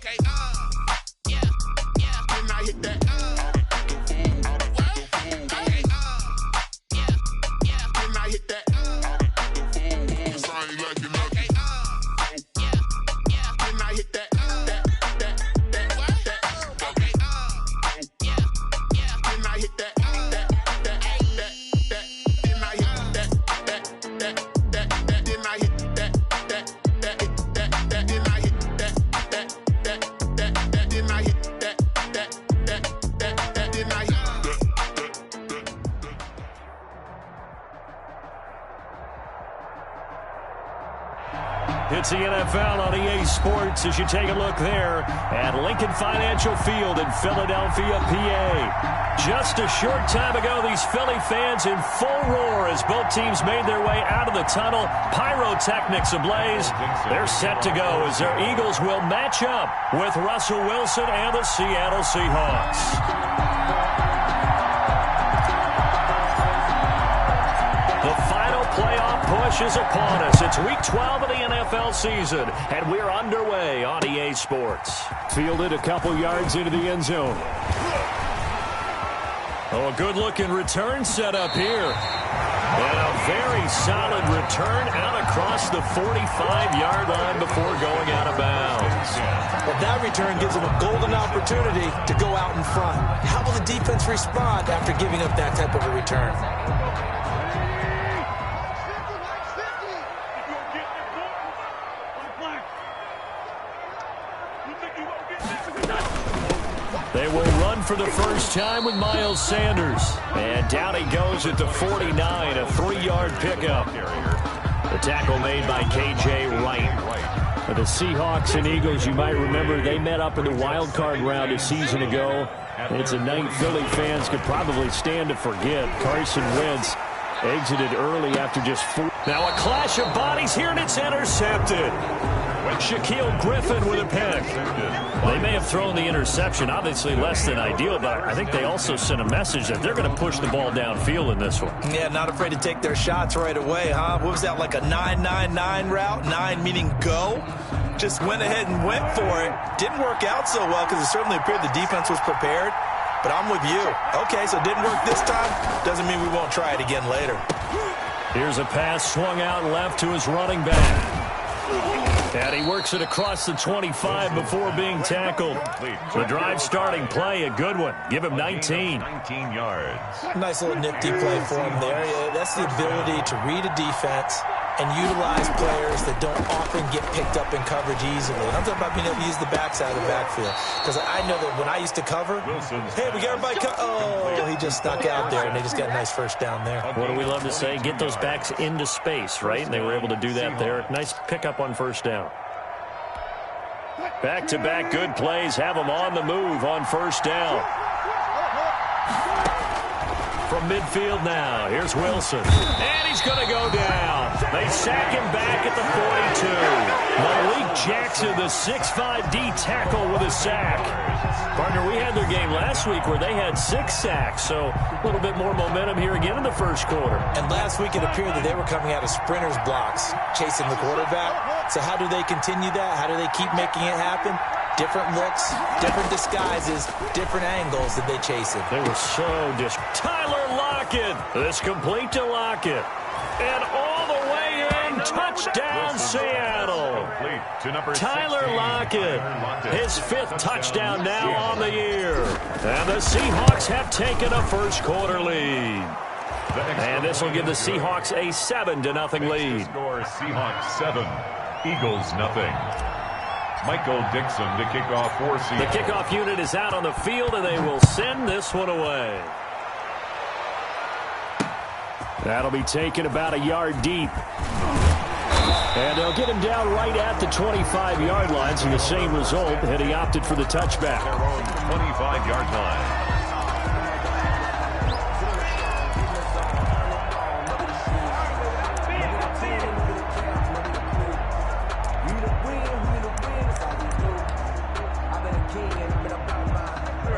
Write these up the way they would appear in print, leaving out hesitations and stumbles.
Okay, yeah, yeah. Then I hit that. Okay, yeah, yeah. Then I hit that. It's the NFL on EA Sports as you take a look there at Lincoln Financial Field in Philadelphia, PA. Just a short time ago, these Philly fans in full roar as both teams made their way out of the tunnel. Pyrotechnics ablaze. They're set to go as their Eagles will match up with Russell Wilson and the Seattle Seahawks. Playoff push is upon us. It's week 12 of the NFL season, and we're underway on EA Sports. Fielded a couple yards into the end zone. Oh, a good-looking return set up here. And a very solid return out across the 45-yard line before going out of bounds. Well, that return gives them a golden opportunity to go out in front. How will the defense respond after giving up that type of a return? They will run for the first time with Miles Sanders. And down he goes at the 49, a 3-yard pickup. The tackle made by K.J. Wright. For the Seahawks and Eagles, you might remember they met up in the wild card round a season ago. It's a night Philly fans could probably stand to forget. Carson Wentz exited early after just 4. Now a clash of bodies here, and it's intercepted. Shaquille Griffin with a pick. They may have thrown the interception, obviously less than ideal, but I think they also sent a message that they're going to push the ball downfield in this one. Yeah, not afraid to take their shots right away, huh? What was that, like a 9-9-9 route? 9 meaning go? Just went ahead and went for it. Didn't work out so well because it certainly appeared the defense was prepared, but I'm with you. Okay, so it didn't work this time. Doesn't mean we won't try it again later. Here's a pass swung out left to his running back. And he works it across the 25 before being tackled. The drive starting play, a good one. Give him 19. 19 yards. Nice little nifty play for him there. That's the ability to read a defense and utilize players that don't often get picked up in coverage easily. And I'm talking about being able to use the backside of the backfield. Because I know that when I used to cover, hey, we got everybody oh, he just stuck out there, and they just got a nice first down there. What do we love to say? Get those backs into space, right? And they were able to do that there. Nice pickup on first down. Back-to-back good plays have them on the move on first down. From midfield now, here's Wilson. And he's going to go down. They sack him back at the 42. Malik Jackson, the 6'5" D tackle with a sack. Partner, we had their game last week where they had 6 sacks, so a little bit more momentum here again in the first quarter. And last week it appeared that they were coming out of sprinters blocks, chasing the quarterback. So how do they continue that? How do they keep making it happen? Different looks, different disguises, different angles that they chase it. They were so Tyler Lockett. This complete to Lockett. And all the way in, touchdown Seattle. Tyler Lockett, his 5th touchdown now on the year. And the Seahawks have taken a first quarter lead. And this will give the Seahawks a 7-0 lead. Score Seahawks 7, Eagles nothing. Michael Dixon to kick off for Seattle. The kickoff unit is out on the field, and they will send this one away. That'll be taken about a yard deep. And they'll get him down right at the 25-yard line, so the same result, and he opted for the touchback. Their own 25-yard line.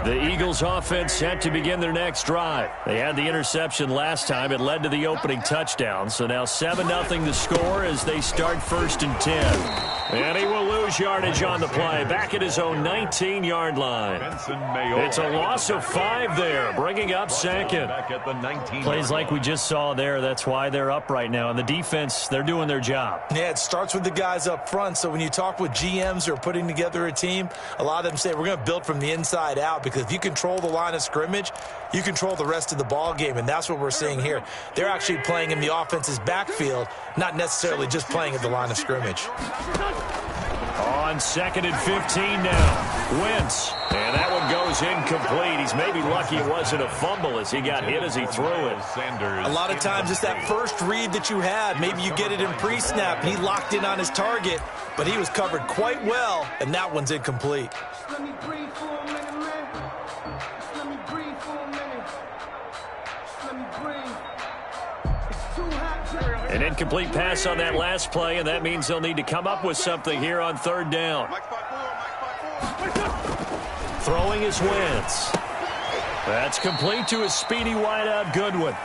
The Eagles offense set to begin their next drive. They had the interception last time. It led to the opening touchdown. So now 7-0 to score as they start 1st and 10. And he will lose yardage on the play, back at his own 19-yard line. It's a loss of 5 there, bringing up second. Plays like we just saw there, that's why they're up right now. And the defense, they're doing their job. Yeah, it starts with the guys up front. So when you talk with GMs who are putting together a team, a lot of them say we're going to build from the inside out, because if you control the line of scrimmage, you control the rest of the ball game, and that's what we're seeing here. They're actually playing in the offense's backfield, not necessarily just playing at the line of scrimmage. On 2nd and 15 now, Wentz, and that one goes incomplete. He's maybe lucky it wasn't a fumble as he got hit as he threw it. A lot of times it's that first read that you had. Maybe you get it in pre-snap, and he locked in on his target, but he was covered quite well, and that one's incomplete. Let me breathe for a minute, man. Let me breathe for a minute. Let me breathe. It's too hot. An incomplete pass on that last play, and that means they'll need to come up with something here on 3rd down. Throwing is Wentz. That's complete to his speedy wideout Goodwin.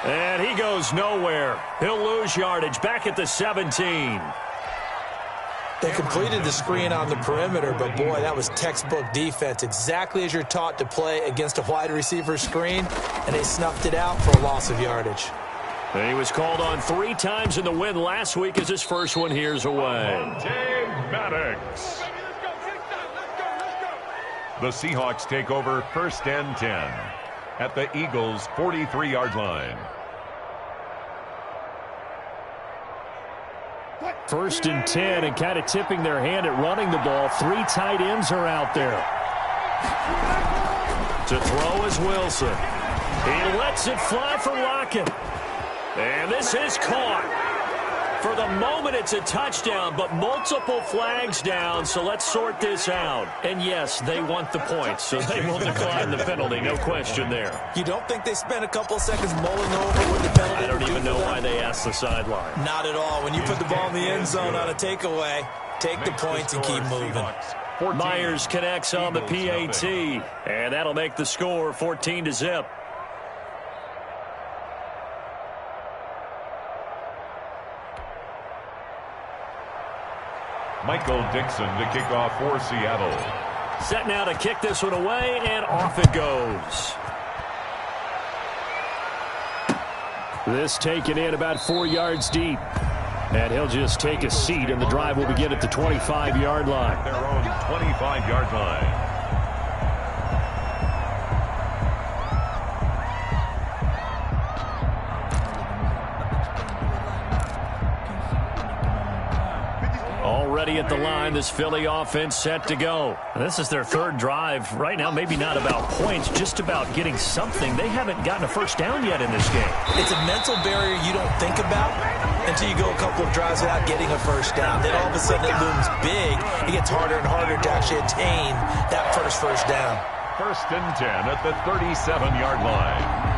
And he goes nowhere. He'll lose yardage back at the 17. They completed the screen on the perimeter, but boy, that was textbook defense. Exactly as you're taught to play against a wide receiver screen, and they snuffed it out for a loss of yardage. And he was called on 3 times in the win last week as his first one here's away. Maddox. The Seahawks take over 1st and 10 at the Eagles' 43-yard line. 1st and 10, and kind of tipping their hand at running the ball. 3 tight ends are out there. To throw is Wilson. He lets it fly for Lockett. And this is caught. For the moment, it's a touchdown, but multiple flags down, so let's sort this out. And yes, they want the points, so they will decline the penalty, no question there. You don't think they spent a couple of seconds mulling over what the penalty? I don't even know why they asked the sideline. Not at all. When you put the ball in the end zone on a takeaway, take the points and keep moving. Myers connects on the PAT, and that'll make the score 14-0. Michael Dixon to kick off for Seattle. Set now to kick this one away, and off it goes. This taken in about 4 yards deep. And he'll just take a seat, and the drive will begin at the 25-yard line. Their own 25-yard line. Already at the line, this Philly offense set to go. This is their 3rd drive. Right now, maybe not about points, just about getting something. They haven't gotten a first down yet in this game. It's a mental barrier you don't think about until you go a couple of drives without getting a first down. Then all of a sudden it looms big. It gets harder and harder to actually attain that first down. 1st and 10 at the 37-yard line.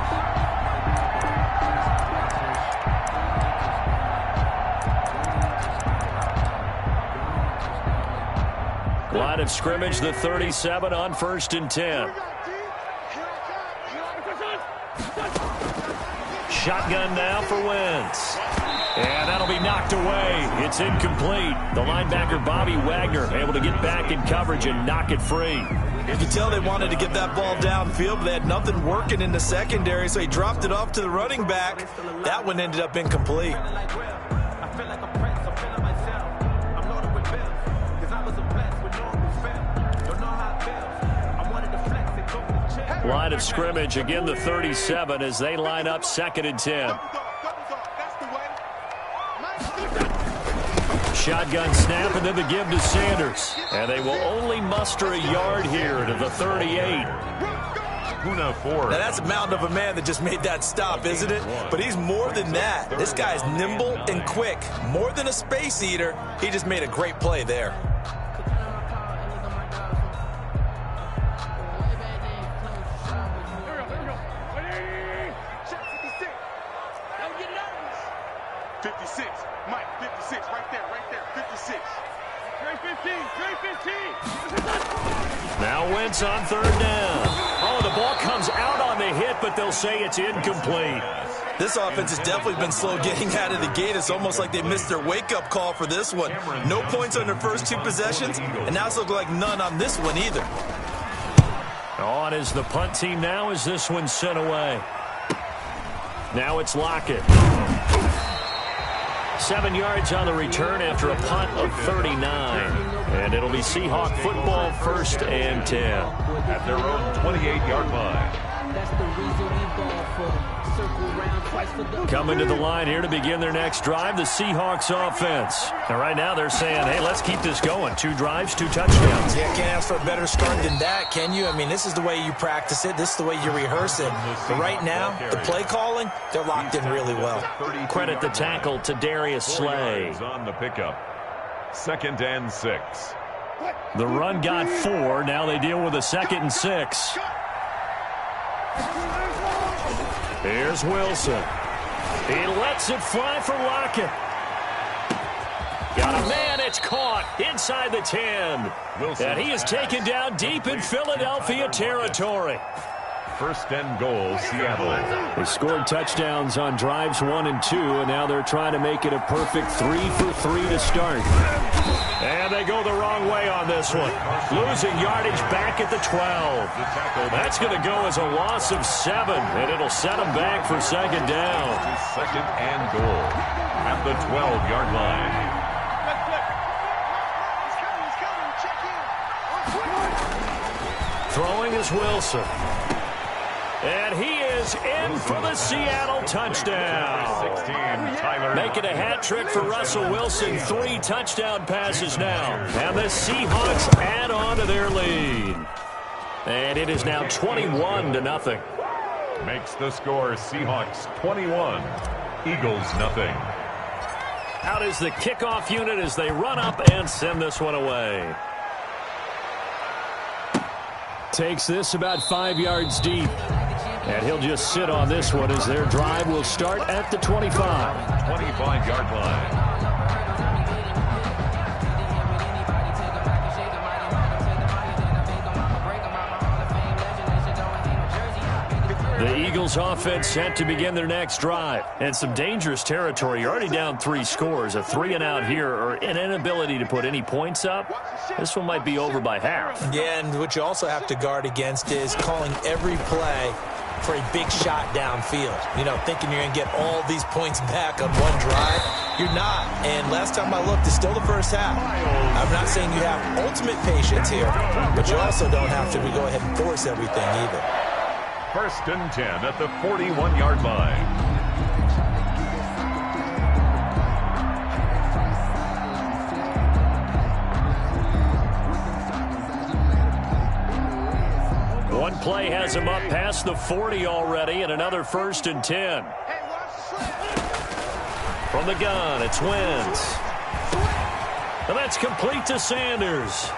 Line of scrimmage, the 37 on 1st and 10. Shotgun now for Wentz. And that'll be knocked away. It's incomplete. The linebacker, Bobby Wagner, able to get back in coverage and knock it free. You can tell they wanted to get that ball downfield, but they had nothing working in the secondary, so he dropped it off to the running back. That one ended up incomplete. Line of scrimmage, again the 37 as they line up 2nd and 10. Shotgun snap and then the give to Sanders. And they will only muster a yard here to the 38. Now that's a mountain of a man that just made that stop, isn't it? But he's more than that. This guy's nimble and quick. More than a space eater. He just made a great play there. Now Wentz on 3rd down. Oh, the ball comes out on the hit, but they'll say it's incomplete. This offense has definitely been slow getting out of the gate. It's almost like they missed their wake-up call for this one. No points on their first 2 possessions, and now it's looking like none on this one either. On is the punt team now as this one's sent away. Now it's Lockett. 7 yards on the return after a punt of 39. And it'll be Seahawk football, 1st and 10. At their own 28-yard line. That's the reason we ball for. Circle round twice for the Coming to the line here to begin their next drive, the Seahawks offense. And right now they're saying, hey, let's keep this going. 2 drives, 2 touchdowns. Yeah, can't ask for a better start than that, can you? I mean, this is the way you practice it. This is the way you rehearse it. But right now, the play calling, they're locked in really well. Credit the tackle to Darius Slay. On the pickup. 2nd and 6. The run got 4. Now they deal with a 2nd and 6. Here's Wilson. He lets it fly for Lockett. Got a man, it's caught inside the 10. Wilson. And he is taken down deep in Philadelphia territory. 1st and goal, Seattle. They scored touchdowns on drives 1 and 2, and now they're trying to make it a perfect 3 for 3 to start. And they go the wrong way on this one. Losing yardage back at the 12. That's going to go as a loss of 7, and it'll set them back for 2nd down. 2nd and goal at the 12-yard line. Throwing is Wilson. And he is in for the Seattle touchdown. 16, Tyler. Making a hat trick for Russell Wilson. 3 touchdown passes now. And the Seahawks add on to their lead. And it is now 21-0. Makes the score Seahawks 21, Eagles nothing. Out is the kickoff unit as they run up and send this one away. Takes this about 5 yards deep. And he'll just sit on this one as their drive will start at the 25. 25-yard line. The Eagles offense set to begin their next drive. And some dangerous territory. You're already down 3 scores. A 3-and-out here or an inability to put any points up. This one might be over by half. Yeah, and what you also have to guard against is calling every play for a big shot downfield. You know, thinking you're going to get all these points back on one drive. You're not. And last time I looked, it's still the first half. I'm not saying you have ultimate patience here, but you also don't have to go ahead and force everything either. 1st and 10 at the 41-yard line. One play has him up past the 40 already, and another 1st and 10. From the gun, it's Wentz. And that's complete to Sanders.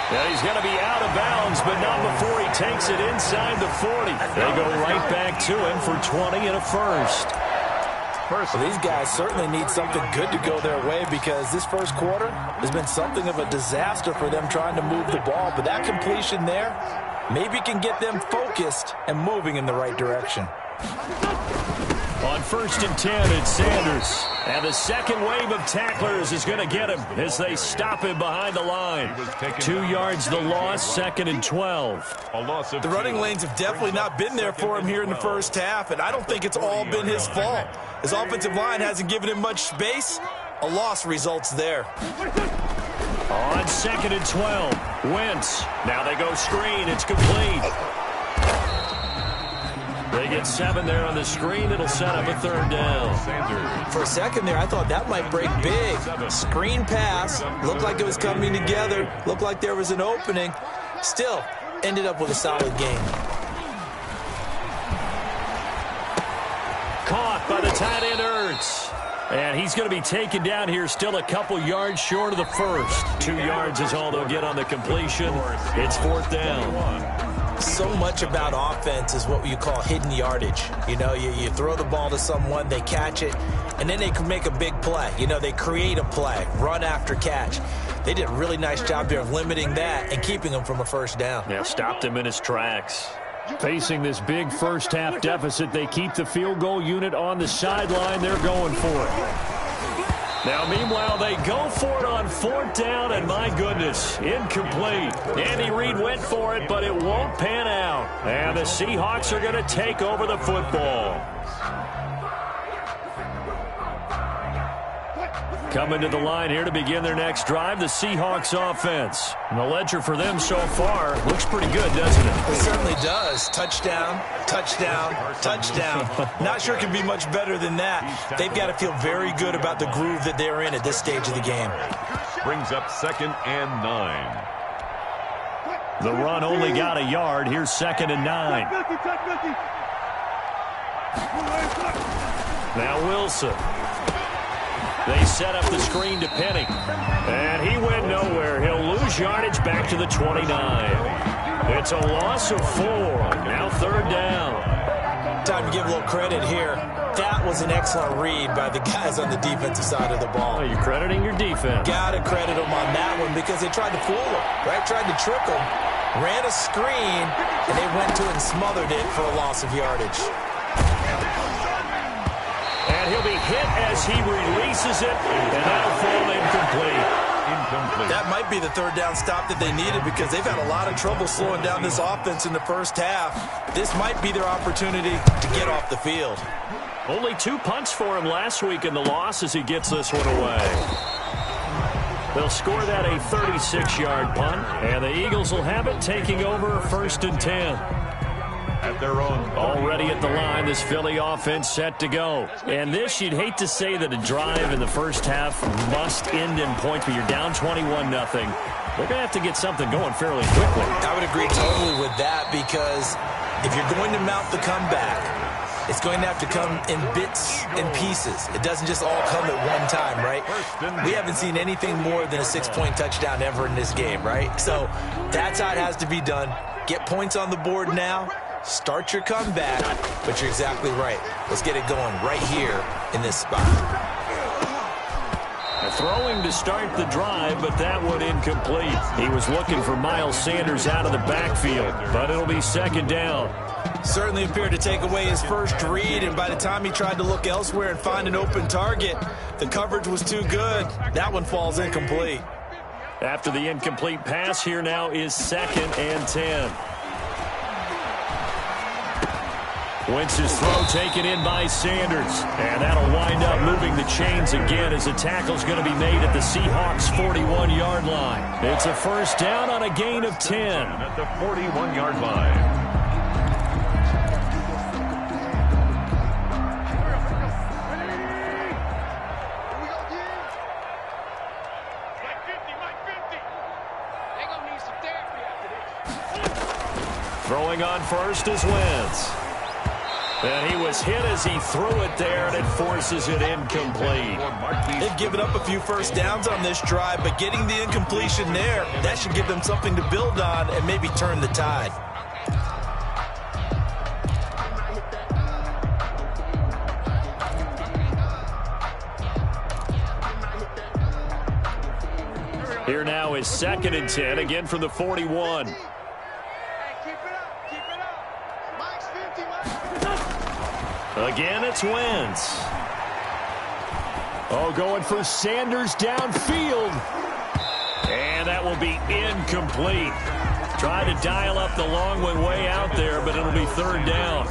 And he's going to be out of bounds, but not before he takes it inside the 40. They go right back to him for 20 and a 1st. Well, these guys certainly need something good to go their way because this first quarter has been something of a disaster for them trying to move the ball. But that completion there maybe can get them focused and moving in the right direction. On 1st and 10, it's Sanders. And the second wave of tacklers is going to get him as they stop him behind the line. 2 yards the loss, 2nd and 12. The running lanes have definitely not been there for him here in the first half, and I don't think it's all been his fault. His offensive line hasn't given him much space. A loss results there. On 2nd and 12, Wentz. Now they go screen. It's complete. They get 7 there on the screen. It'll set up a 3rd down. For a second there, I thought that might break big. Screen pass. Looked like it was coming together. Looked like there was an opening. Still, ended up with a solid game. Caught by the tight end, Ertz. And he's going to be taken down here still a couple yards short of the 1st. 2 yards is all they'll get on the completion. It's 4th down. So much about offense is what you call hidden yardage. You know, you throw the ball to someone, they catch it, and then they can make a big play. You know, they create a play, run after catch. They did a really nice job there of limiting that and keeping him from a 1st down. Yeah, stopped him in his tracks. Facing this big first-half deficit, they keep the field goal unit on the sideline. They're going for it. Now, meanwhile, they go for it on 4th down, and my goodness, incomplete. Andy Reid went for it, but it won't pan out. And the Seahawks are going to take over the football. Coming to the line here to begin their next drive, the Seahawks offense. And the ledger for them so far looks pretty good, doesn't it? It certainly does. Touchdown, touchdown, touchdown. Not sure it can be much better than that. They've got to feel very good about the groove that they're in at this stage of the game. Brings up 2nd and 9. The run only got a yard. Here's 2nd and 9. Now Wilson. They set up the screen to Penny. And he went nowhere. He'll lose yardage back to the 29. It's a loss of 4. Now 3rd down. Time to give a little credit here. That was an excellent read by the guys on the defensive side of the ball. Oh, you're crediting your defense. Got to credit them on that one because they tried to fool them, right? Tried to trick them. Ran a screen, and they went to it and smothered it for a loss of yardage. And he'll be hit as he releases it, and that'll fall incomplete. That might be the 3rd down stop that they needed because they've had a lot of trouble slowing down this offense in the first half. This might be their opportunity to get off the field. Only 2 punts for him last week in the loss as he gets this one away. They'll score that a 36-yard punt, and the Eagles will have it taking over 1st and 10. At their own. Already at the line, this Philly offense set to go. And this, you'd hate to say that a drive in the first half must end in points, but you're down 21-0. They're going to have to get something going fairly quickly. I would agree totally with that because if you're going to mount the comeback, it's going to have to come in bits and pieces. It doesn't just all come at one time, right? We haven't seen anything more than a 6-point touchdown ever in this game, right? So that's how it has to be done. Get points on the board now. Start your comeback, but you're exactly right. Let's get it going right here in this spot. Throwing to start the drive, but that one incomplete. He was looking for Miles Sanders out of the backfield, but it'll be 2nd down. Certainly appeared to take away his first read, and by the time he tried to look elsewhere and find an open target, the coverage was too good. That one falls incomplete. After the incomplete pass, here now is 2nd and 10. Wentz's throw taken in by Sanders. And that'll wind up moving the chains again as the tackle's going to be made at the Seahawks' 41-yard line. It's a 1st down on a gain of 10. At the 41-yard line. Throwing on first is Wentz. And he was hit as he threw it there, and it forces it incomplete. They've given up a few 1st downs on this drive, but getting the incompletion there, that should give them something to build on and maybe turn the tide. Here now is 2nd and 10, again from the 41. Again, it's Wentz. Oh, going for Sanders downfield. And that will be incomplete. Try to dial up the long one way out there, but it'll be 3rd down.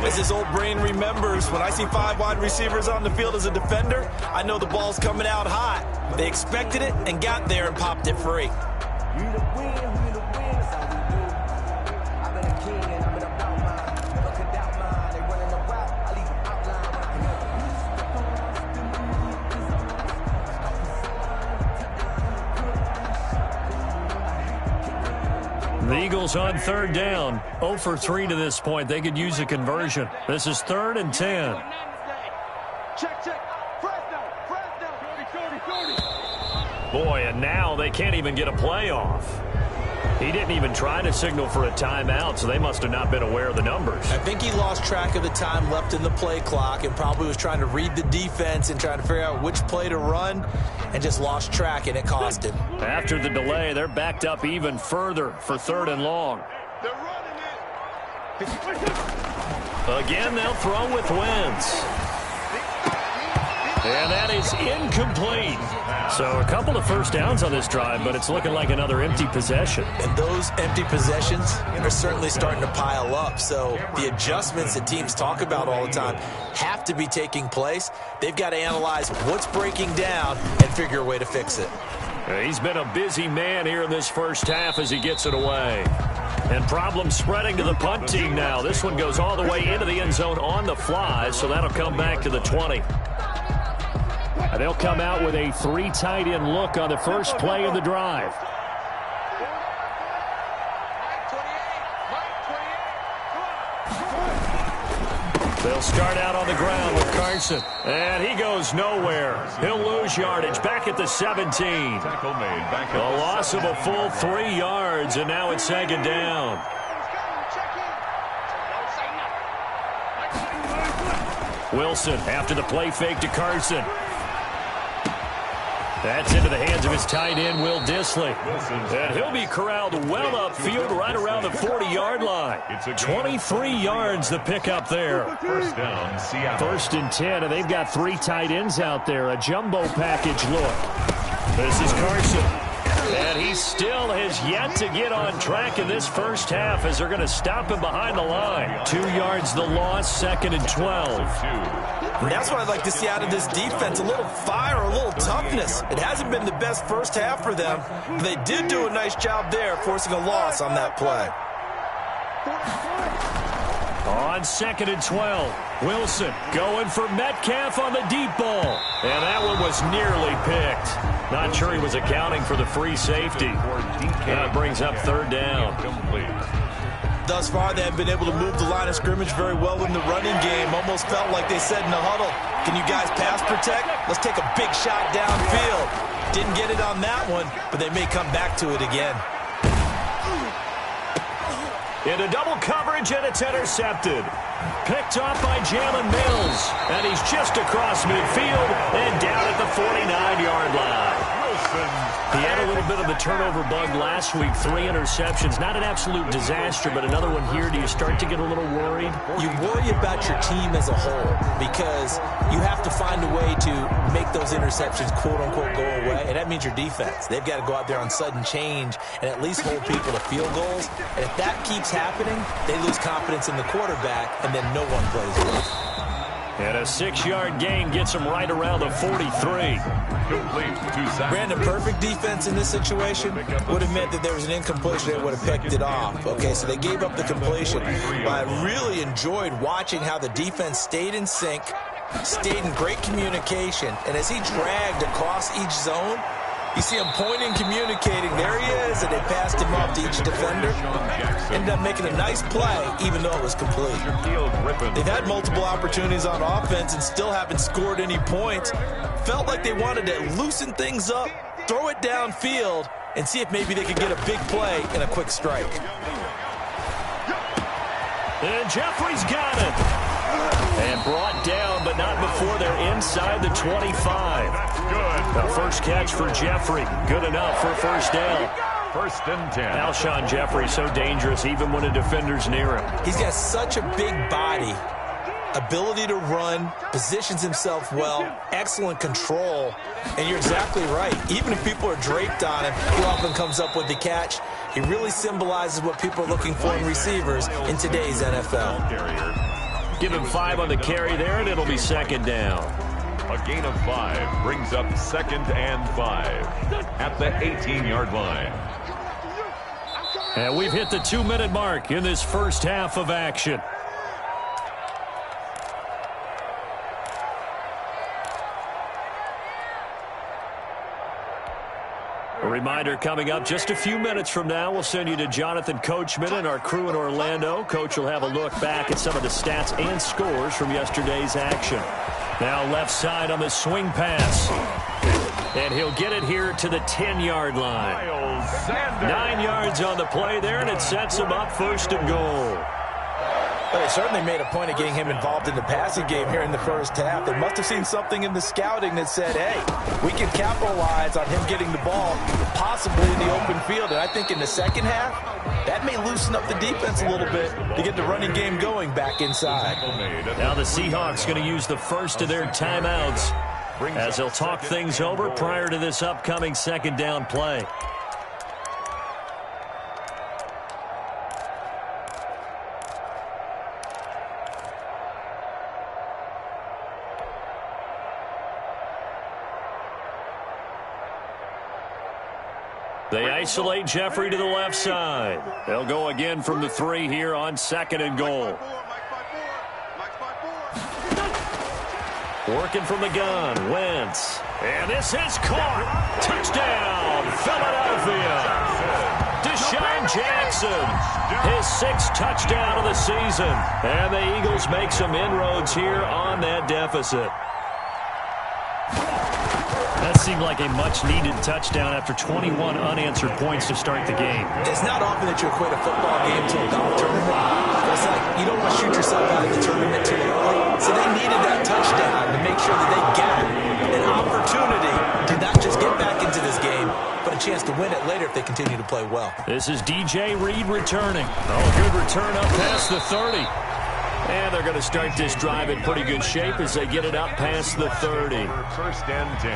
As his old brain remembers, when I see 5 wide receivers on the field as a defender, I know the ball's coming out hot. They expected it and got there and popped it free. The Eagles on 3rd down. 0 for 3 to this point. They could use a conversion. This is 3rd and 10. Boy, and now they can't even get a play off. He didn't even try to signal for a timeout, so they must have not been aware of the numbers. I think he lost track of the time left in the play clock and probably was trying to read the defense and trying to figure out which play to run and just lost track, and it cost him. After the delay, they're backed up even further for 3rd and long. Again, they'll throw with Wentz. And that is incomplete. So a couple of first downs on this drive, but it's looking like another empty possession. And those empty possessions are certainly starting to pile up. So the adjustments that teams talk about all the time have to be taking place. They've got to analyze what's breaking down and figure a way to fix it. He's been a busy man here in this first half as he gets it away. And problems spreading to the punt team now. This one goes all the way into the end zone on the fly, so that'll come back to the 20. And they'll come out with a 3 tight end look on the first play of the drive. They'll start out on the ground with Carson. And he goes nowhere. He'll lose yardage back at the 17. A loss of a full 3 yards, and now it's second down. Wilson after the play fake to Carson. That's into the hands of his tight end, Will Dissly. And he'll be corralled well upfield right around the 40-yard line. 23 yards the pickup there. First down, Seattle. 1st and 10, and they've got 3 tight ends out there. A jumbo package look. This is Carson. And he still has yet to get on track in this first half as they're going to stop him behind the line. 2 yards the loss, 2nd and 12. And that's what I'd like to see out of this defense, a little fire, a little toughness. It hasn't been the best first half for them, but they did do a nice job there, forcing a loss on that play. On 2nd and 12, Wilson going for Metcalf on the deep ball. And that one was nearly picked. Not sure he was accounting for the free safety. That brings up 3rd down. Thus far, they have been able to move the line of scrimmage very well in the running game. Almost felt like they said in the huddle, can you guys pass protect? Let's take a big shot downfield. Didn't get it on that one, but they may come back to it again. Into double coverage, and it's intercepted. Picked off by Jalen Mills. And he's just across midfield and down at the 49-yard line. He had a little bit of the turnover bug last week. 3 interceptions. Not an absolute disaster, but another one here. Do you start to get a little worried? You worry about your team as a whole because you have to find a way to make those interceptions, quote-unquote, go away. And that means your defense. They've got to go out there on sudden change and at least hold people to field goals. And if that keeps happening, they lose confidence in the quarterback, and then no one plays well. And a 6-yard gain gets him right around the 43. Brandon, perfect defense in this situation would have meant that there was an incompletion. They would have picked it off. Okay, so they gave up the completion. But I really enjoyed watching how the defense stayed in sync, stayed in great communication, and as he dragged across each zone, you see him pointing, communicating. There he is, and they passed him off to each defender. Ended up making a nice play, even though it was complete. They've had multiple opportunities on offense and still haven't scored any points. Felt like they wanted to loosen things up, throw it downfield, and see if maybe they could get a big play and a quick strike. And Jeffrey's got it. And brought down, but not before they're inside the 25. The first catch for Jeffrey. Good enough for first down. 1st and 10. Alshon Jeffrey so dangerous even when a defender's near him. He's got such a big body, ability to run, positions himself well, excellent control. And you're exactly right. Even if people are draped on him, he often comes up with the catch. He really symbolizes what people are looking for in receivers in today's NFL. Give him 5 on the carry there, and it'll be 2nd down. A gain of 5 brings up 2nd and 5 at the 18-yard line. And we've hit the 2-minute mark in this first half of action. A reminder coming up just a few minutes from now, we'll send you to Jonathan Coachman and our crew in Orlando. Coach will have a look back at some of the stats and scores from yesterday's action. Now left side on the swing pass. And he'll get it here to the 10-yard line. 9 yards on the play there, and it sets him up 1st and goal. Well, they certainly made a point of getting him involved in the passing game here in the first half. They must have seen something in the scouting that said, hey, we can capitalize on him getting the ball, possibly in the open field. And I think in the second half, that may loosen up the defense a little bit to get the running game going back inside. Now the Seahawks going to use the first of their timeouts as they'll talk things over prior to this upcoming second down play. They isolate Jeffrey to the left side. They'll go again from the 3 here on 2nd and goal. Working from the gun, Wentz. And this is caught. Touchdown, Philadelphia. Deshaun Jackson, his 6th touchdown of the season. And the Eagles make some inroads here on that deficit. That seemed like a much-needed touchdown after 21 unanswered points to start the game. It's not often that you equate a football game to a golf tournament. It's like you don't want to shoot yourself out of the tournament too early. So they needed that touchdown to make sure that they get an opportunity to not just get back into this game, but a chance to win it later if they continue to play well. This is DJ Reed returning. Oh, good return up past the 30. And they're going to start this drive in pretty good shape as they get it up past the 30. First and 10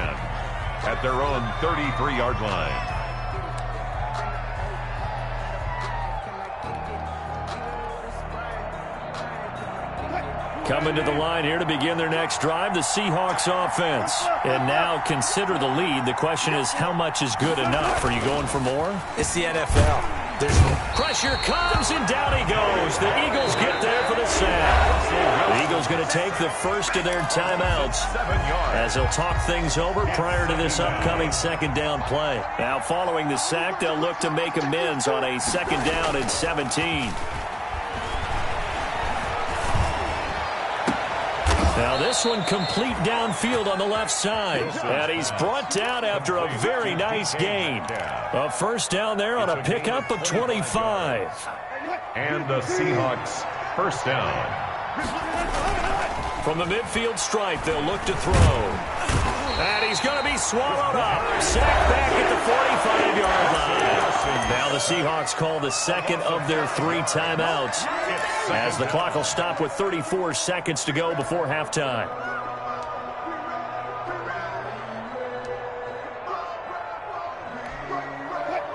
at their own 33-yard line. Coming to the line here to begin their next drive, the Seahawks offense. And now consider the lead. The question is, how much is good enough? Are you going for more? It's the NFL. Pressure comes, and down he goes. The Eagles get there for the sack. The Eagles going to take the first of their timeouts as they'll talk things over prior to this upcoming second down play. Now, following the sack, they'll look to make amends on a 2nd down and 17. Now this one complete downfield on the left side. And he's brought down after a very nice gain. A first down there on a pickup of 25. And the Seahawks first down. From the midfield stripe, they'll look to throw. And he's going to be swallowed up. Sacked back at the 45-yard line. Now the Seahawks call the second of their 3 timeouts as the clock will stop with 34 seconds to go before halftime.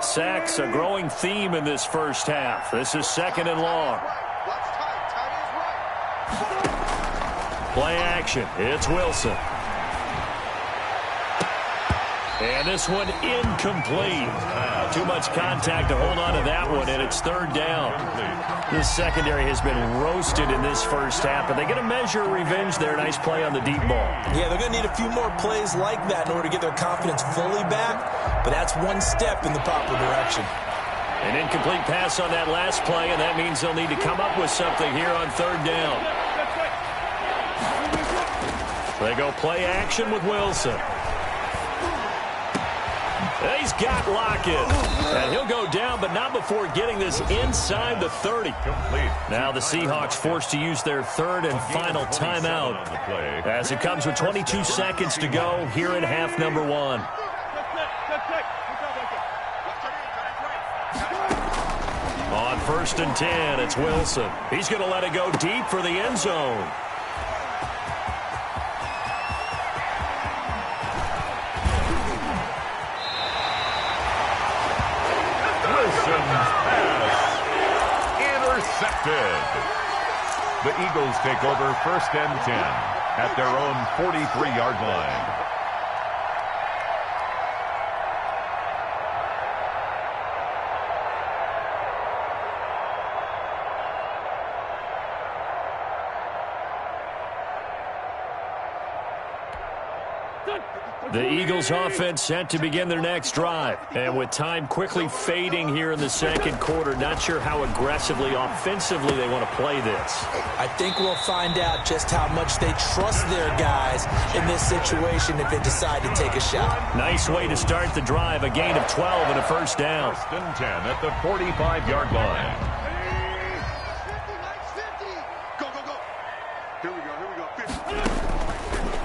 Sacks a growing theme in this first half. This is 2nd and long. Play action. It's Wilson. And this one incomplete. Too much contact to hold on to that one, and it's 3rd down. This secondary has been roasted in this first half, but they get a measure of revenge there. Nice play on the deep ball. Yeah, they're going to need a few more plays like that in order to get their confidence fully back, but that's one step in the proper direction. An incomplete pass on that last play, and that means they'll need to come up with something here on 3rd down. They go play action with Wilson. He's got Lockett. And he'll go down, but not before getting this inside the 30. Now the Seahawks forced to use their 3rd and final timeout as it comes with 22 seconds to go here in half number 1. On 1st and 10, it's Wilson. He's going to let it go deep for the end zone. Intercepted. The Eagles take over 1st and 10 at their own 43-yard line. The Eagles offense set to begin their next drive. And with time quickly fading here in the second quarter, not sure how aggressively, offensively they want to play this. I think we'll find out just how much they trust their guys in this situation if they decide to take a shot. Nice way to start the drive, a gain of 12 and a first down. 1st and 10 at the 45-yard line.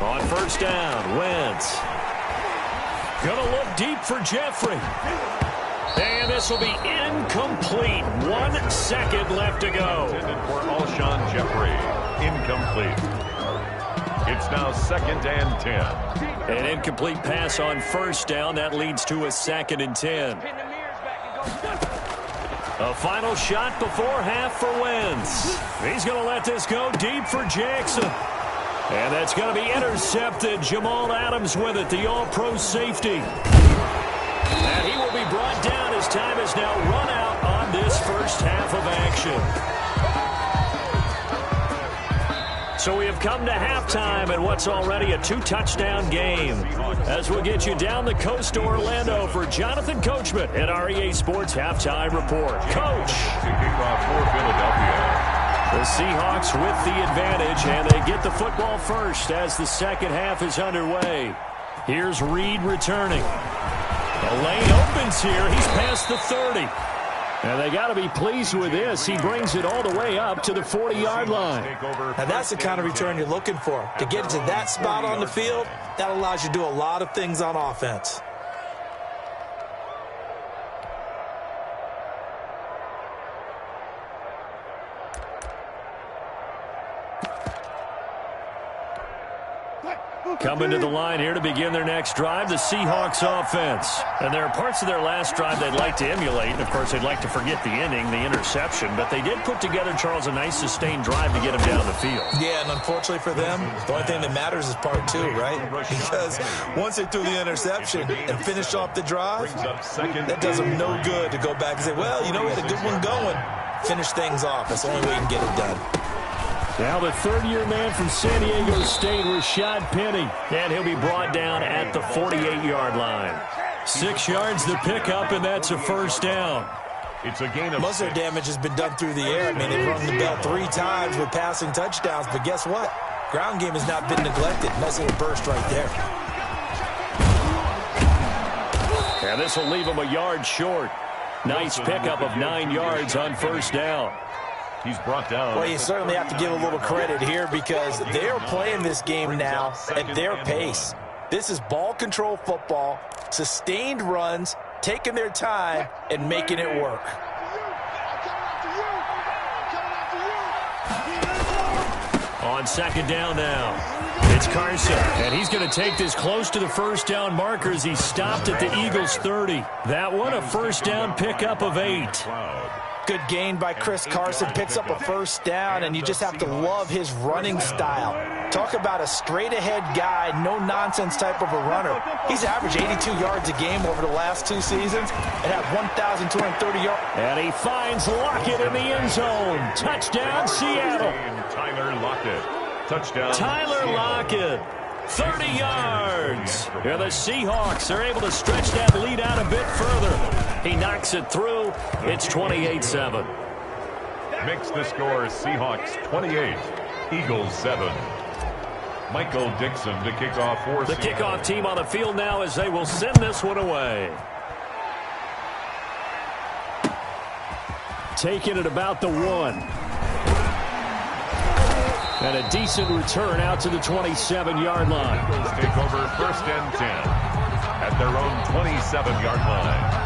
On first down, Wentz. Gonna look deep for Jeffrey. And this will be incomplete. 1 second left to go. For Alshon Jeffrey. Incomplete. It's now 2nd and 10. An incomplete pass on first down. That leads to a 2nd and 10. A final shot before half for Wentz. He's going to let this go deep for Jackson. And that's going to be intercepted. Jamal Adams with it, the all-pro safety. And he will be brought down as time is now run out on this first half of action. So we have come to halftime in what's already a 2-touchdown game. As we'll get you down the coast to Orlando for Jonathan Coachman at our EA Sports Halftime Report. Coach. Kickoff for Philadelphia. The Seahawks with the advantage, and they get the football first as the second half is underway. Here's Reed returning. The lane opens here. He's past the 30. And they got to be pleased with this. He brings it all the way up to the 40-yard line. Now that's the kind of return you're looking for. To get to that spot on the field, that allows you to do a lot of things on offense. Coming to the line here to begin their next drive, the Seahawks offense. And there are parts of their last drive they'd like to emulate. And, of course, they'd like to forget the inning, the interception. But they did put together, Charles, a nice sustained drive to get them down the field. Yeah, and unfortunately for them, the only thing that matters is part 2, right? Because once they threw the interception and finished off the drive, that does them no good to go back and say, well, you know, we had a good one going. Finish things off. That's the only way you can get it done. Now the third-year man from San Diego State, Rashad Penny. And he'll be brought down at the 48-yard line. 6 yards the pickup, and that's a first down. It's a gain of Most of their damage has been done through the air. I mean, they've rung the bell 3 times with passing touchdowns. But guess what? Ground game has not been neglected. Nice little burst right there. And this will leave him a yard short. Nice pickup of 9 yards on first down. He's brought down. Well, you certainly have to give a little credit here because they're playing this game now at their pace. This is ball control football, sustained runs, taking their time, and making it work. On second down now, it's Carson, and he's going to take this close to the first down marker as he stopped at the Eagles' 30. That one, a first down pickup of 8. Good gain by Chris Carson, picks up a first down, and you just have to love his running style. Talk about a straight-ahead guy, no-nonsense type of a runner. He's averaged 82 yards a game over the last 2 seasons and had 1,230 yards. And he finds Lockett in the end zone. Touchdown, Seattle. Tyler Lockett. Touchdown. Tyler Lockett. 30 yards. And the Seahawks are able to stretch that lead out a bit further. He knocks it through. It's 28-7. Makes the score Seahawks 28, Eagles 7. Michael Dixon to kick off for the Seattle. kickoff team on the field now as they will send this one away. Taking it about the 1. And a decent return out to the 27-yard line. Eagles take over 1st and 10 at their own 27-yard line.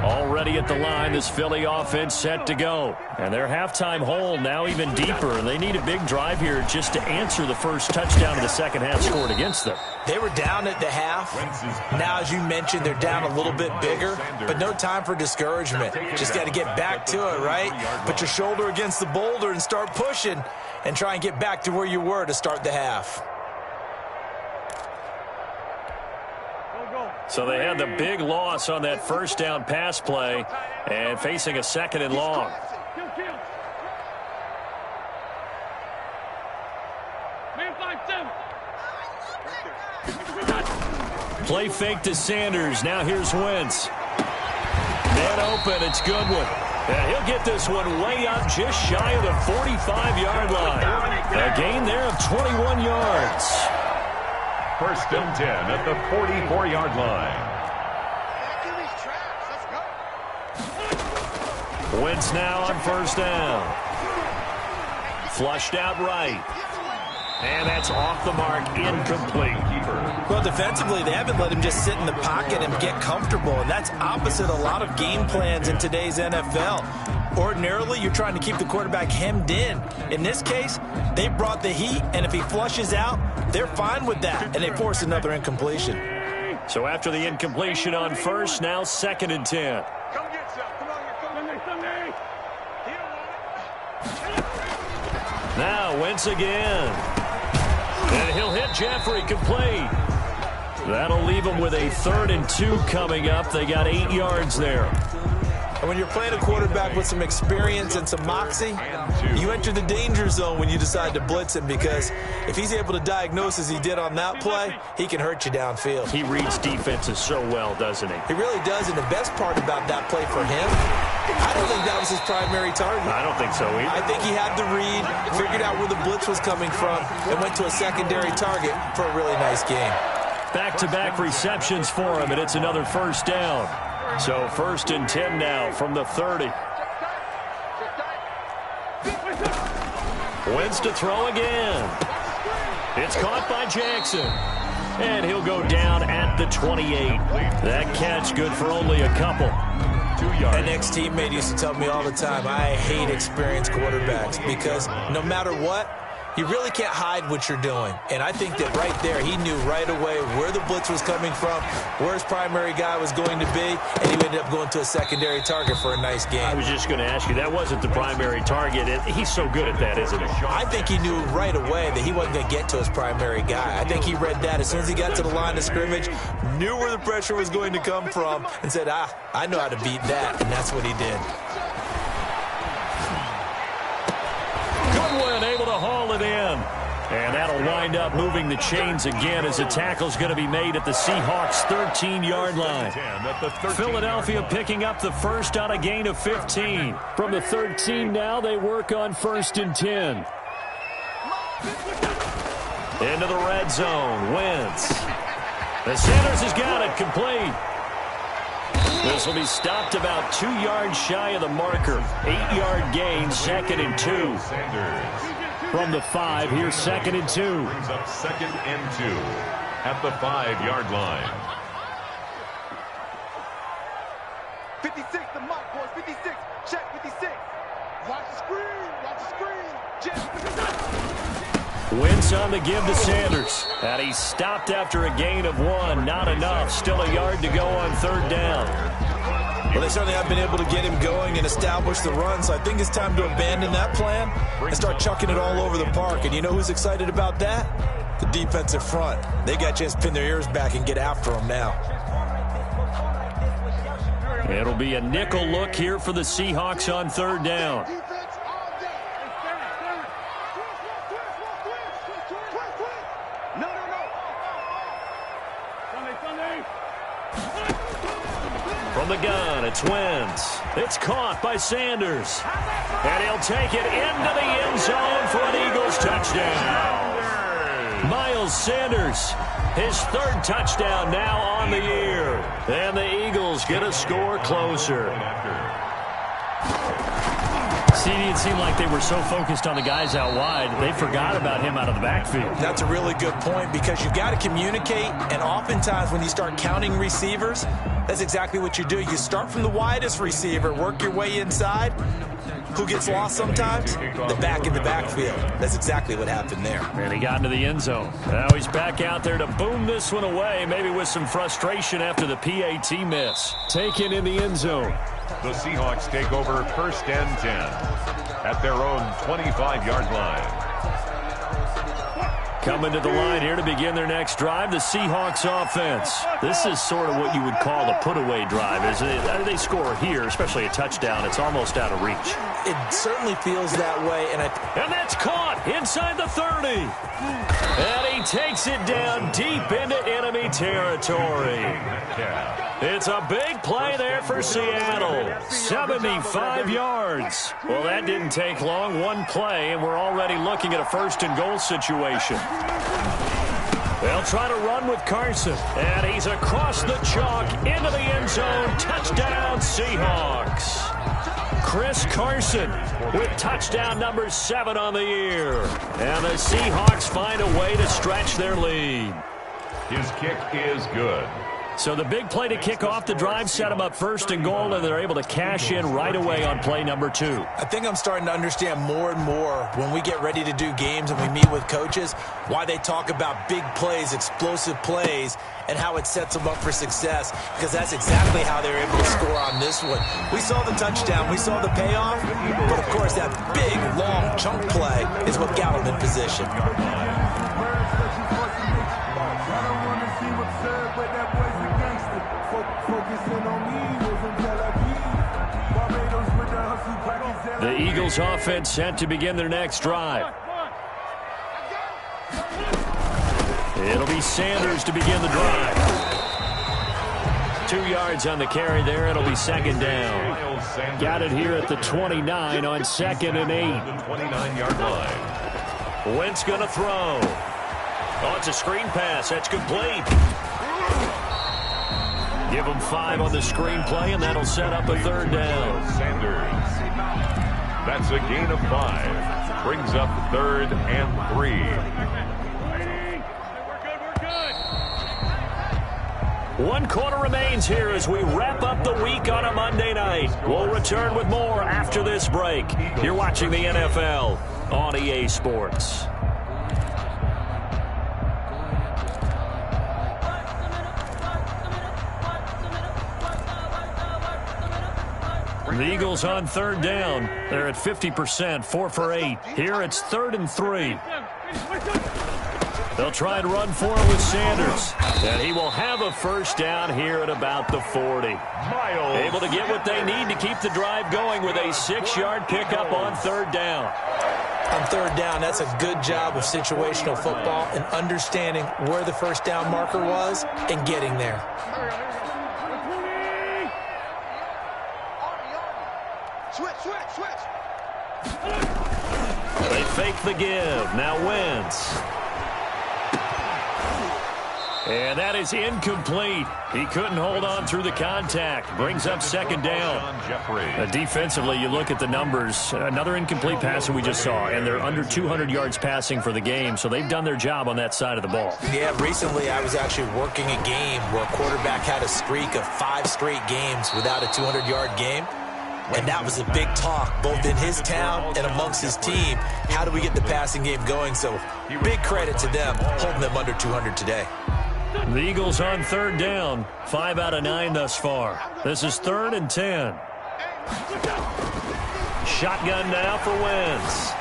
Already at the line, this Philly offense set to go. And their halftime hole now even deeper. And they need a big drive here just to answer the first touchdown of the second half scored against them. They were down at the half. Now, as you mentioned, they're down a little bit bigger, but no time for discouragement. Just got to get back to it, right? Put your shoulder against the boulder and start pushing and try and get back to where you were to start the half. So they had the big loss on that first down pass play and facing a 2nd and long. Play fake to Sanders. Now here's Wentz. Man open. It's Goodwin. And he'll get this one way up just shy of the 45-yard line. A gain there of 21 yards. 1st and 10 at the 44-yard line. Wentz now on first down. Flushed out right. And that's off the mark, incomplete. Well, defensively, they haven't let him just sit in the pocket and get comfortable, and that's opposite a lot of game plans in today's NFL. Ordinarily, you're trying to keep the quarterback hemmed in. In this case, they brought the heat, and if he flushes out, they're fine with that, and they force another incompletion. So after the incompletion on first, now 2nd and 10. Now Wentz again. And he'll hit Jeffrey, complete. That'll leave him with a 3rd and 2 coming up. They got 8 yards there. And when you're playing a quarterback with some experience and some moxie, you enter the danger zone when you decide to blitz him, because if he's able to diagnose as he did on that play, he can hurt you downfield. He reads defenses so well, doesn't he? He really does, and the best part about that play for him, I don't think that was his primary target. I don't think so either. I think he had the read, figured out where the blitz was coming from, and went to a secondary target for a really nice game. Back-to-back receptions for him, and it's another first down. So 1st and 10 now from the 30. Wentz to throw again. It's caught by Jackson. And he'll go down at the 28. That catch good for only a couple. 2 yards. An ex-teammate used to tell me all the time, I hate experienced quarterbacks, because no matter what, you really can't hide what you're doing. And I think that right there, he knew right away where the blitz was coming from, where his primary guy was going to be, and he ended up going to a secondary target for a nice game. I was just going to ask you, that wasn't the primary target. He's so good at that, isn't he? I think he knew right away that he wasn't going to get to his primary guy. I think he read that as soon as he got to the line of scrimmage, knew where the pressure was going to come from, and said, I know how to beat that, and that's what he did. Goodwin able to haul it in. And that'll wind up moving the chains again as a tackle's going to be made at the Seahawks' 13-yard line. Philadelphia picking up the first on a gain of 15. From the 13 now, they work on 1st and 10. Into the red zone. Wentz. The Sanders has got it, complete. This will be stopped about 2 yards shy of the marker. 8-yard gain, 2nd and 2. From the 5, here's 2nd and 2. Brings up 2nd and 2 at the 5-yard line. 56, the mark, boys. 56. Check 56. Watch the screen. Watch the screen. Wentz on the give to Sanders. And he stopped after a gain of 1. Not enough. Still a yard to go on 3rd down. Well, they certainly have been able to get him going and establish the run, so I think it's time to abandon that plan and start chucking it all over the park. And you know who's excited about that? The defensive front. They got a chance to pin their ears back and get after him now. It'll be a nickel look here for the Seahawks on 3rd down. From the gun, it's Wentz. It's caught by Sanders. And he'll take it into the end zone for an Eagles touchdown. Miles Sanders, his 3rd touchdown now on the year. And the Eagles get a score closer. See, it seemed like they were so focused on the guys out wide, they forgot about him out of the backfield. That's a really good point, because you've got to communicate, and oftentimes when you start counting receivers, that's exactly what you do. You start from the widest receiver, work your way inside. Who gets lost sometimes? The back in the backfield. That's exactly what happened there. And he got into the end zone. Now he's back out there to boom this one away, maybe with some frustration after the PAT miss. Taken in the end zone. The Seahawks take over 1st and 10 at their own 25-yard line. Coming to the line here to begin their next drive, the Seahawks offense. This is sort of what you would call a put-away drive, isn't it? They score here, especially a touchdown. It's almost out of reach. It certainly feels that way. And that's caught inside the 30. And he takes it down deep into enemy territory. It's a big play there for Seattle. 75 yards. Well, that didn't take long. One play, and we're already looking at a 1st and goal situation. They'll try to run with Carson. And he's across the chalk into the end zone. Touchdown, Seahawks. Chris Carson with touchdown number 7 on the year. And the Seahawks find a way to stretch their lead. His kick is good. So the big play to kick off the drive set them up first and goal, and they're able to cash in right away on play number 2. I think I'm starting to understand more and more when we get ready to do games and we meet with coaches why they talk about big plays, explosive plays, and how it sets them up for success, because that's exactly how they were able to score on this one. We saw the touchdown, we saw the payoff, but of course that big, long chunk play is what got them in position. The Eagles offense set to begin their next drive. It'll be Sanders to begin the drive. 2 yards on the carry there. It'll be second down. Got it here at the 29 on 2nd and 8. The 29-yard line. Wentz going to throw. Oh, it's a screen pass. That's complete. Give them 5 on the screen play, and that'll set up a 3rd down. Sanders. That's a gain of 5. Brings up 3rd and 3. One quarter remains here as we wrap up the week on a Monday night. We'll return with more after this break. You're watching the NFL on EA Sports. The Eagles on 3rd down. They're at 50%, 4 for 8. Here it's 3rd and 3. They'll try and run for it with Sanders. And he will have a 1st down here at about the 40. Able to get what they need to keep the drive going with a 6-yard pickup on 3rd down. On 3rd down, that's a good job of situational football and understanding where the 1st down marker was and getting there. They fake the give. Now Wentz. And that is incomplete. He couldn't hold on through the contact. Brings up 2nd down. Defensively, you look at the numbers. Another incomplete pass that we just saw, and they're under 200 yards passing for the game, so they've done their job on that side of the ball. Yeah, recently I was actually working a game where a quarterback had a streak of 5 straight games without a 200-yard game. And that was a big talk, both in his town and amongst his team. How do we get the passing game going? So big credit to them, holding them under 200 today. The Eagles on 3rd down, 5 out of 9 thus far. This is 3rd and 10. Shotgun now for Wentz.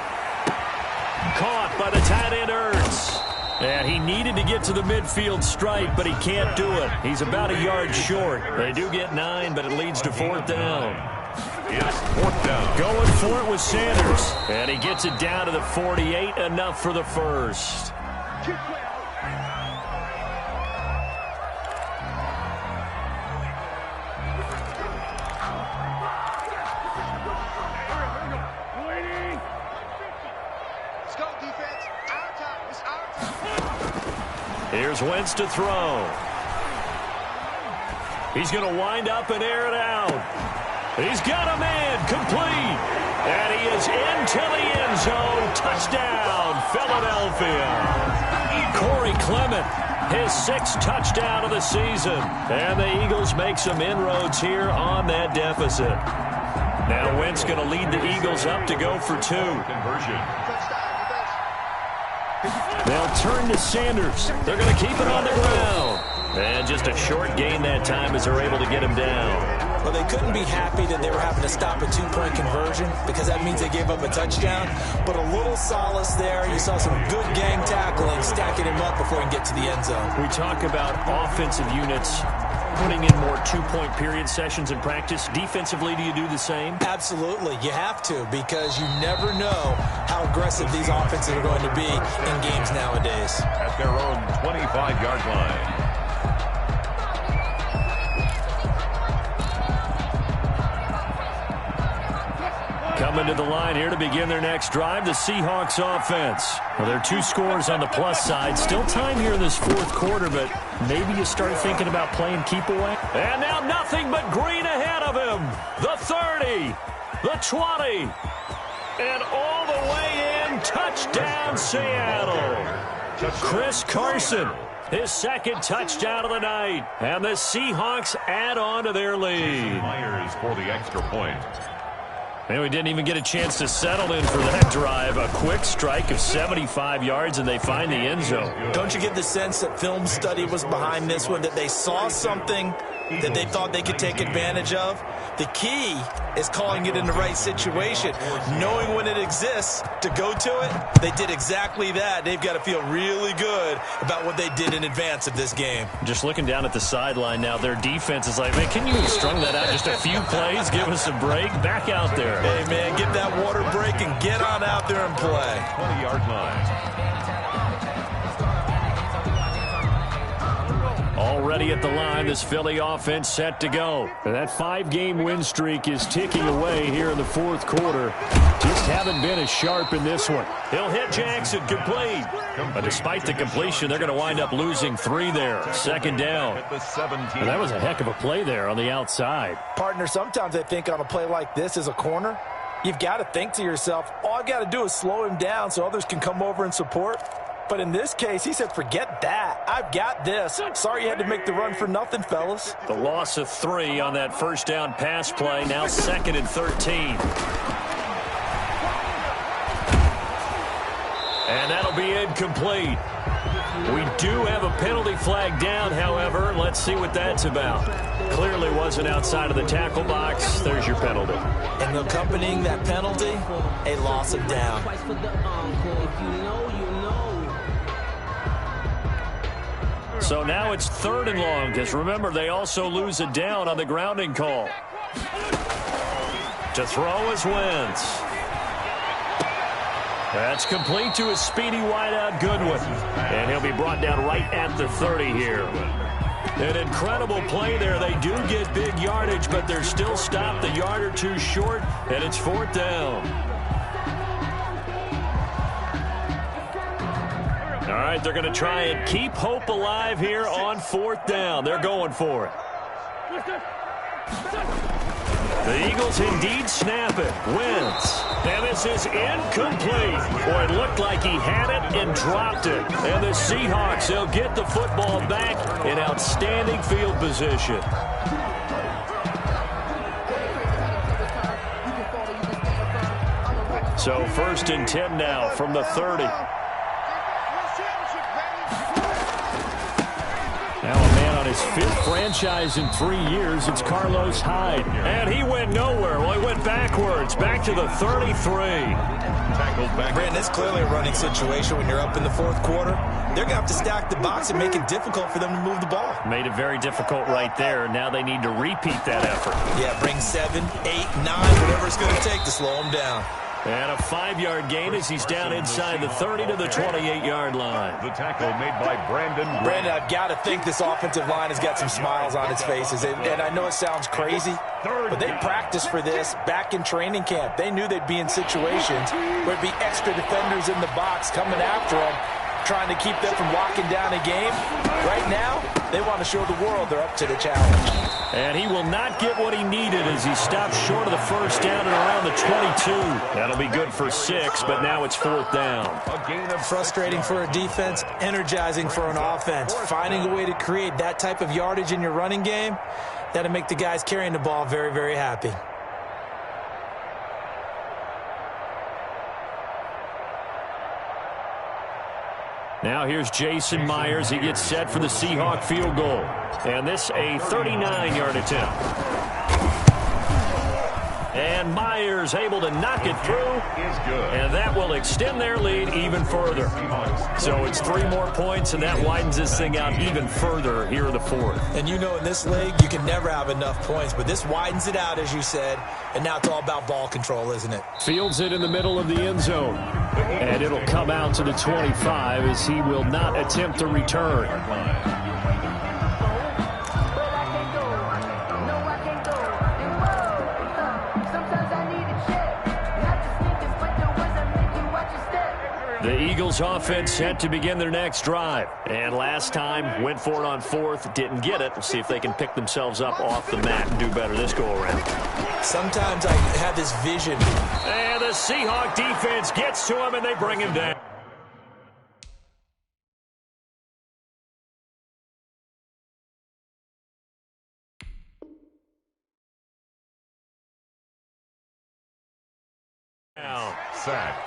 Caught by the tight end Ertz. And he needed to get to the midfield stripe, but he can't do it. He's about a yard short. They do get 9, but it leads to 4th down. It's 4th down. Going for it with Sanders. And he gets it down to the 48, enough for the 1st. Here's Wentz to throw. He's going to wind up and air it out. He's got a man, complete. And he is into the end zone. Touchdown, Philadelphia. Corey Clement, his 6th touchdown of the season. And the Eagles make some inroads here on that deficit. Now Wentz going to lead the Eagles up to go for 2. Conversion. They'll turn to Sanders. They're going to keep it on the ground. And just a short gain that time as they're able to get him down. Well, they couldn't be happy that they were having to stop a 2-point conversion because that means they gave up a touchdown. But a little solace there. You saw some good gang tackling, stacking him up before he can get to the end zone. We talk about offensive units putting in more 2-point period sessions in practice. Defensively, do you do the same? Absolutely. You have to, because you never know how aggressive these offenses are going to be in games nowadays. At their own 25-yard line. Coming to the line here to begin their next drive, the Seahawks offense. Well, there are 2 scores on the plus side. Still time here in this 4th quarter, but maybe you start thinking about playing keep away. And now nothing but green ahead of him. The 30. the 20. And all the way in, touchdown Seattle. Chris Carson, his second touchdown of the night. And the Seahawks add on to their lead. Myers for the extra point. And we didn't even get a chance to settle in for that drive. A quick strike of 75 yards, and they find the end zone. Don't you get the sense that film study was behind this one, that they saw something that they thought they could take advantage of? The key is calling it in the right situation, knowing when it exists to go to it. They did exactly that. They've got to feel really good about what they did in advance of this game. Just looking down at the sideline now, their defense is like, man, can you have strung that out just a few plays? Give us a break. Back out there. Hey, man, get that water break and get on out there and play. 20-yard line. Already at the line, this Philly offense set to go. And that 5-game win streak is ticking away here in the fourth quarter. Just haven't been as sharp in this one. He'll hit Jackson, complete. But despite the completion, they're going to wind up losing 3 there. Second down. And that was a heck of a play there on the outside. Partner, sometimes I think on a play like this as a corner, you've got to think to yourself, all I've got to do is slow him down so others can come over and support. But in this case, he said, forget that. I've got this. Sorry you had to make the run for nothing, fellas. The loss of 3 on that first down pass play. Now 2nd and 13. And that'll be incomplete. We do have a penalty flag down, however. Let's see what that's about. Clearly wasn't outside of the tackle box. There's your penalty. And accompanying that penalty, a loss of down. So now it's 3rd and long, because remember, they also lose a down on the grounding call. To throw is Wentz. That's complete to his speedy wideout Goodwin. And he'll be brought down right at the 30 here. An incredible play there. They do get big yardage, but they're still stopped a yard or 2 short, and it's 4th down. All right, they're going to try and keep hope alive here on 4th down. They're going for it. The Eagles indeed snap it. Wentz. And this is incomplete. Boy, it looked like he had it and dropped it. And the Seahawks, they'll get the football back in outstanding field position. So 1st and 10 now from the 30. Now a man on his 5th franchise in 3 years. It's Carlos Hyde. And he went nowhere. Well, he went backwards. Back to the 33. Tackled back. Brandon, it's clearly a running situation when you're up in the 4th quarter. They're going to have to stack the box and make it difficult for them to move the ball. Made it very difficult right there. Now they need to repeat that effort. Yeah, bring 7, 8, 9, whatever it's going to take to slow them down. And a 5-yard gain as he's down inside the 30 to the 28-yard line. The tackle made by Brandon. I've got to think this offensive line has got some smiles on its faces. And I know it sounds crazy, but they practiced for this back in training camp. They knew they'd be in situations where it'd be extra defenders in the box coming after them, trying to keep them from locking down a game. Right now, they want to show the world they're up to the challenge. And he will not get what he needed as he stopped short of the first down and around the 22. That'll be good for 6, but now it's 4th down. A gain of frustrating for a defense, energizing for an offense. Finding a way to create that type of yardage in your running game, that'll make the guys carrying the ball very, very happy. Now here's Jason Myers. He gets set for the Seahawk field goal. And this a 39-yard attempt. And Myers able to knock it through. And that will extend their lead even further. So it's 3 more points, and that widens this thing out even further here in the 4th. And you know in this league, you can never have enough points, but this widens it out, as you said. And now it's all about ball control, isn't it? Fields it in the middle of the end zone. And it'll come out to the 25 as he will not attempt to return. The Eagles offense set to begin their next drive. And last time, went for it on fourth, didn't get it. We'll see if they can pick themselves up off the mat and do better this go-around. Sometimes I have this vision. And the Seahawk defense gets to him, and they bring him down. Sacked.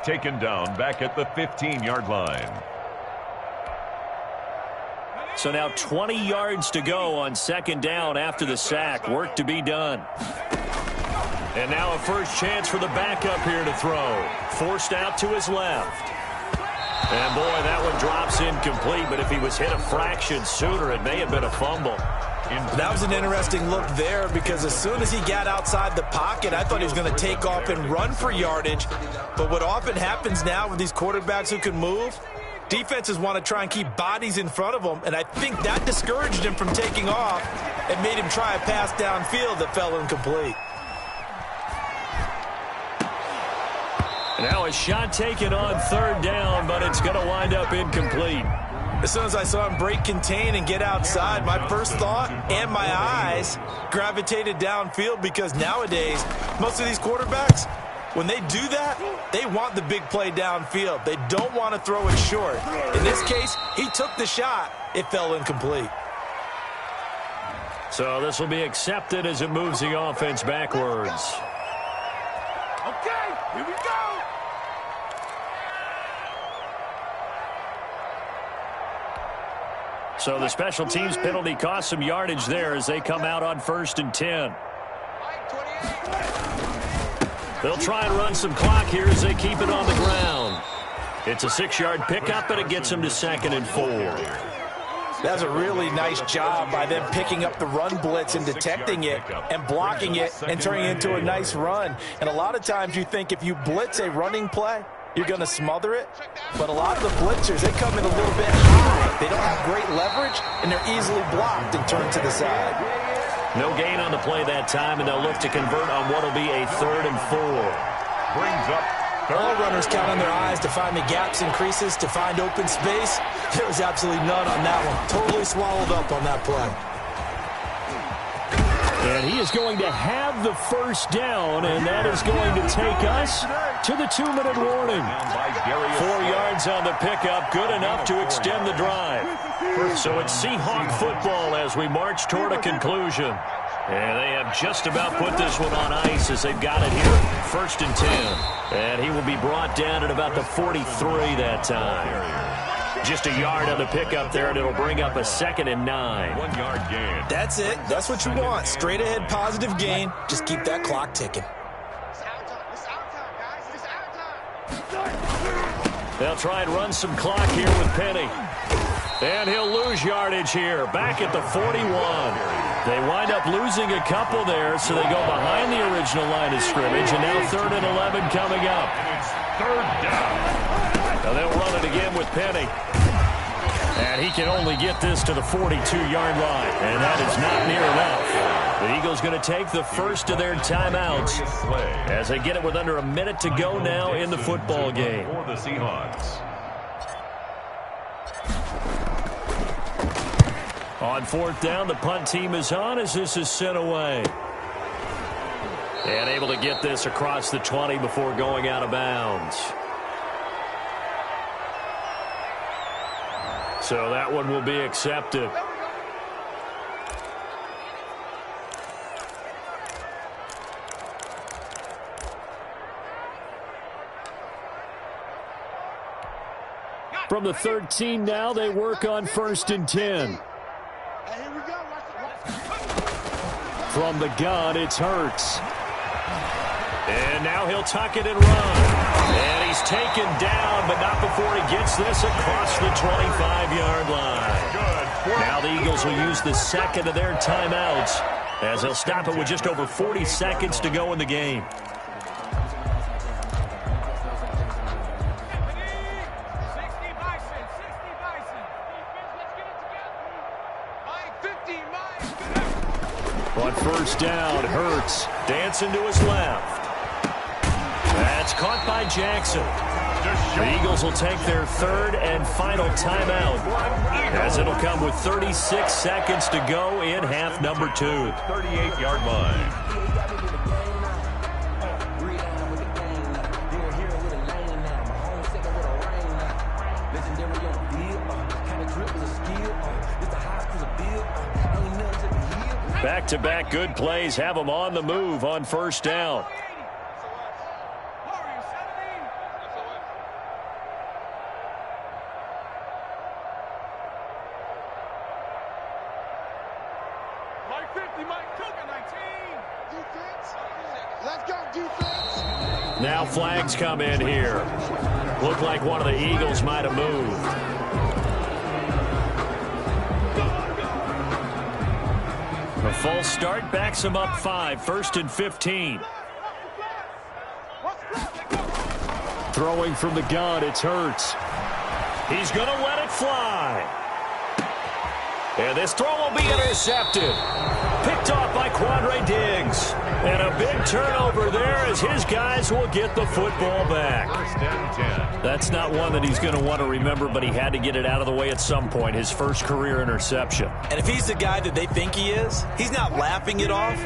Taken down back at the 15-yard line. So now 20 yards to go on second down after the sack. Work to be done. And now a first chance for the backup here to throw. Forced out to his left. And boy, that one drops incomplete, but if he was hit a fraction sooner, it may have been a fumble. That was an interesting look there because as soon as he got outside the pocket, I thought he was going to take off and run for yardage. But what often happens now with these quarterbacks who can move, defenses want to try and keep bodies in front of them, and I think that discouraged him from taking off and made him try a pass downfield that fell incomplete. Now a shot taken on third down, but it's going to wind up incomplete. As soon as I saw him break contain and get outside, my first thought and my eyes gravitated downfield because nowadays, most of these quarterbacks, when they do that, they want the big play downfield. They don't want to throw it short. In this case, he took the shot. It fell incomplete. So this will be accepted as it moves the offense backwards. Okay, here we go. So the special teams penalty cost some yardage there as they come out on 1st and 10. They'll try and run some clock here as they keep it on the ground. It's a 6-yard pickup, and it gets them to 2nd and 4. That's a really nice job by them picking up the run blitz and detecting it and blocking it and turning it into a nice run. And a lot of times you think if you blitz a running play, you're going to smother it. But a lot of the blitzers, they come in a little bit high. They don't have great leverage, and they're easily blocked and turned to the side. No gain on the play that time, and they'll look to convert on what will be a 3rd and 4. Brings up All runners count on their eyes to find the gaps and creases, to find open space. There was absolutely none on that one. Totally swallowed up on that play. And he is going to have the first down, and that is going to take us to the 2-minute warning. 4 yards on the pickup, good enough to extend the drive. So it's Seahawk football as we march toward a conclusion. And they have just about put this one on ice as they've got it here. 1st and 10. And he will be brought down at about the 43 that time. Just a yard on the pickup there, and it'll bring up a 2nd and 9. 1-yard gain. That's it. That's what you want. Straight ahead positive gain. Just keep that clock ticking. They'll try and run some clock here with Penny. And he'll lose yardage here, back at the 41. They wind up losing a couple there, so they go behind the original line of scrimmage, and now 3rd and 11 coming up. It's 3rd down. Now they'll run it again with Penny. And he can only get this to the 42-yard line, and that is not near enough. The Eagles going to take the first of their timeouts as they get it with under a minute to go now in the football game. For the Seahawks. On 4th down, the punt team is on as this is sent away. And able to get this across the 20 before going out of bounds. So that one will be accepted. From the 13 now, they work on 1st and 10. From the gun, it's Hurts. And now he'll tuck it and run. And he's taken down, but not before he gets this across the 25-yard line. Now the Eagles will use the 2nd of their timeouts as they'll stop it with just over 40 seconds to go in the game. On 1st down, Hurts dancing to his left. That It's caught by Jackson. The Eagles will take their third and final timeout, as it'll come with 36 seconds to go in half number 2. 38-yard line. Back-to-back good plays have them on the move on first down. Now flags come in here. Looked like one of the Eagles might have moved. A false start backs him up 5, 1st and 15. Throwing from the gun, it's Hurts. He's going to let it fly. And this throw will be intercepted. Picked off by Quandre Diggs. And a big turnover there as his guys will get the football back. First and 10. That's not one that he's going to want to remember, but he had to get it out of the way at some point. His first career interception. And if he's the guy that they think he is, he's not laughing it off,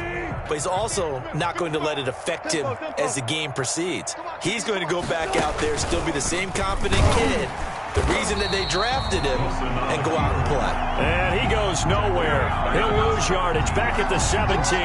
but he's also not going to let it affect him as the game proceeds. He's going to go back out there, still be the same confident kid, the reason that they drafted him, and go out and play. And he goes nowhere. He'll lose yardage back at the 17.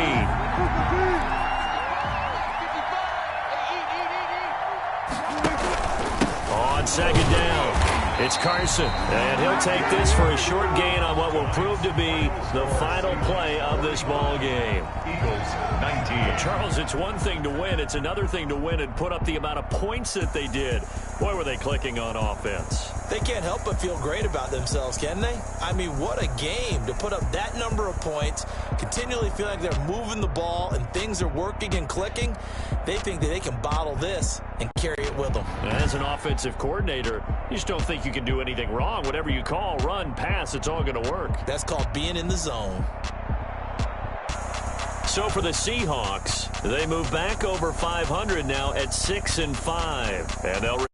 On second down, it's Carson. And he'll take this for a short gain on what will prove to be the final play of this ball game. Eagles 19. Charles, it's one thing to win. It's another thing to win and put up the amount of points that they did. Boy, were they clicking on offense. They can't help but feel great about themselves, can they? I mean, what a game to put up that number of points, continually feel like they're moving the ball and things are working and clicking. They think that they can bottle this and carry it with them. As an offensive coordinator, you just don't think you can do anything wrong. Whatever you call, run, pass, it's all going to work. That's called being in the zone. So for the Seahawks, they move back over 500 now at 6-5, and they'll